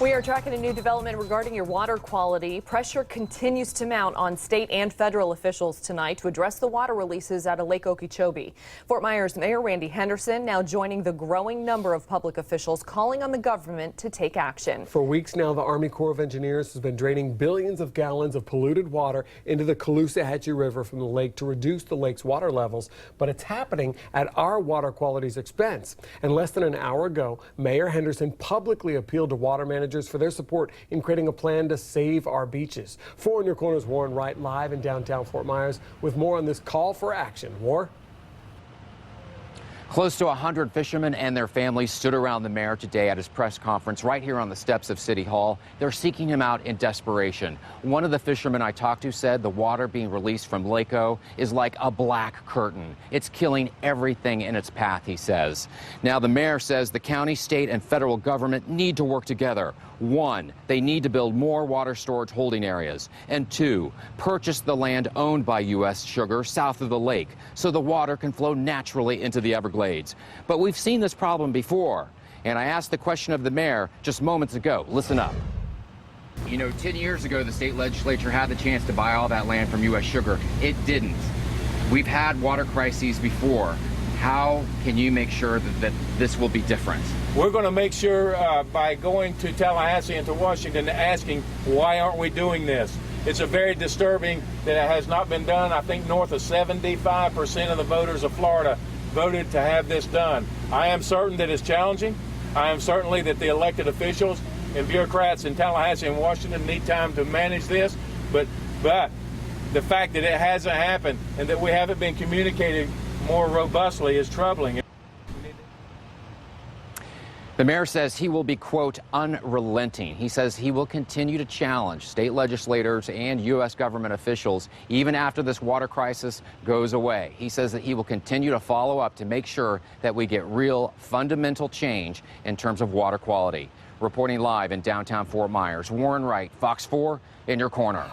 We are tracking a new development regarding your water quality. Pressure continues to mount on state and federal officials tonight to address the water releases out of Lake Okeechobee. Fort Myers Mayor Randy Henderson now joining the growing number of public officials calling on the government to take action. For weeks now, the Army Corps of Engineers has been draining billions of gallons of polluted water into the Caloosahatchee River from the lake to reduce the lake's water levels, but it's happening at our water quality's expense. And less than an hour ago, Mayor Henderson publicly appealed to water managers for their support in creating a plan to save our beaches. 4 in Your Corner's Warren Wright live in downtown Fort Myers with more on this call for action. War? Close to 100 fishermen and their families stood around the mayor today at his press conference right here on the steps of City Hall. They're seeking him out in desperation. One of the fishermen I talked to said the water being released from Lake O is like a black curtain. It's killing everything in its path, he says. Now, the mayor says the county, state, and federal government need to work together. 1, they need to build more water storage holding areas. And 2, purchase the land owned by U.S. Sugar south of the lake so the water can flow naturally into the Everglades. But we've seen this problem before, and I asked the question of the mayor just moments ago. Listen up. You know, 10 years ago, the state legislature had the chance to buy all that land from U.S. Sugar. It didn't. We've had water crises before. How can you make sure that this will be different? We're going to make sure by going to Tallahassee and to Washington asking why aren't we doing this. It's a very disturbing that it has not been done. I think north of 75% of the voters of Florida voted to have this done. I am certain that it's challenging. I am certainly that the elected officials and bureaucrats in Tallahassee and Washington need time to manage this, but the fact that it hasn't happened and that we haven't been communicating more robustly is troubling. The mayor says he will be, quote, unrelenting. He says he will continue to challenge state legislators and U.S. government officials even after this water crisis goes away. He says that he will continue to follow up to make sure that we get real fundamental change in terms of water quality. Reporting live in downtown Fort Myers, Warren Wright, Fox 4 in your corner.